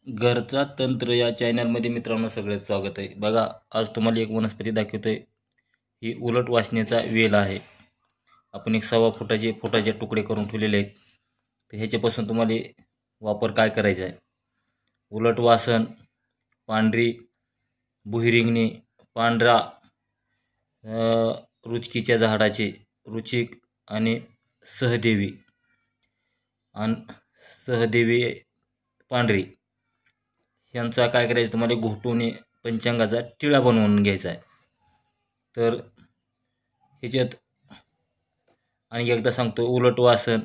घरचा तंत्र या चॅनलमध्ये मित्रांनो सगळ्यात स्वागत आहे। बघा, आज तुम्हाला एक वनस्पती दाखवतोय। ही उलट वासनेचा वेल आहे। आपण एक 1.25 फुटाचे तुकडे करून ठेवलेले आहेत। तर ह्याच्यापासून तुम्हाला वापर काय करायचा आहे। उलट वासन, पांढरी बुहिरिंगणी, पांढरा रुचकीच्या झाडाचे रुचिक आणि सहदेवी पांढरी यांचा काय करायचं, तुम्हाला घोटून पंचांगाचा टिळा बनवून घ्यायचा आहे। तर ह्याच्यात आणि एकदा सांगतो, उलट वासन,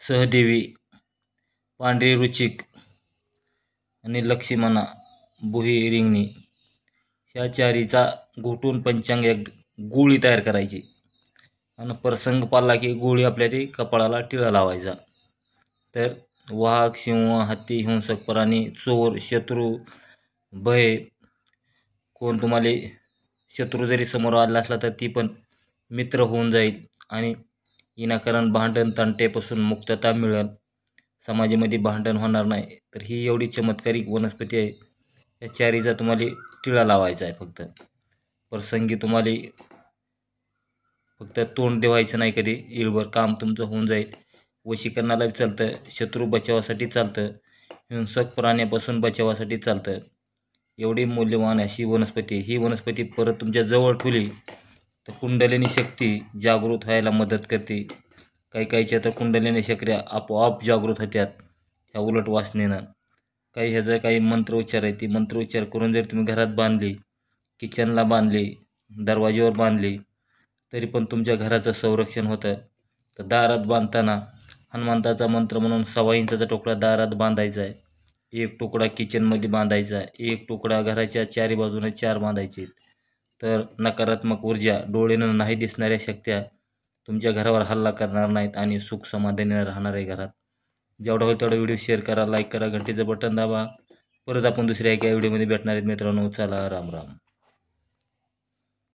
सहदेवी, पांढरी रुचिक आणि लक्ष्मणा बुही रिंगणी ह्या चारीचा घोटून पंचांग एक गोळी तयार करायची आणि प्रसंग पाळला की गोळी आपल्या ती कपाळाला टिळा लावायचा। तर वाघ, सिंह, हत्ती, हिंसक प्राणी, चोर, शत्रू, भय, कोण तुम्हाला शत्रू जरी समोर आला असला तर ती पण मित्र होऊन जाईल आणि विनाकारण भांडण तंट्यापासून मुक्तता मिळेल। समाजामध्ये भांडण होणार नाही। तर ही एवढी चमत्कारिक वनस्पती आहे। या चारीचा तुम्हाला टिळा लावायचा आहे। फक्त प्रसंगी तुम्हाला फक्त तोंड देवायचं नाही, कधी इळभर काम तुमचं होऊन जाईल। वशीकरणाला चालतं, शत्रू बचावासाठी चालतं, हिंसक प्राण्यापासून बचावासाठी चालतं। एवढी मूल्यवान अशी वनस्पती। ही वनस्पती परत तुमच्या जवळ ठेवली तर कुंडलिनी शक्ती जागृत व्हायला मदत करते। काहीच्या तर कुंडलिनी शक्ती आपोआप जागृत होत्यात ह्या उलट वासनेनं। ह्याचा काही मंत्रोच्चार आहे, ती मंत्रोच्चार करून जर तुम्ही घरात बांधली, किचनला बांधली, दरवाजेवर बांधली, तरी पण तुमच्या घराचं संरक्षण होतं। तर दारात बांधताना हनुमंताचा मंत्र म्हणून 1.25 इंचाचा तुकडा दारात बांधायचा आहे, एक तुकडा किचनमध्ये बांधायचा आहे, एक तुकडा घराच्या चारी बाजूने 4 बांधायचे। तर नकारात्मक ऊर्जा, डोळ्यानं नाही दिसणाऱ्या शक्त्या तुमच्या घरावर हल्ला करणार नाहीत आणि सुख समाधानाने राहणार आहे घरात। जेवढा होईल तेवढा व्हिडिओ शेअर करा, लाईक करा, घंटीचं बटन दाबा। परत आपण दुसऱ्या एका व्हिडिओमध्ये भेटणार आहेत मित्रांनो। चला, राम राम।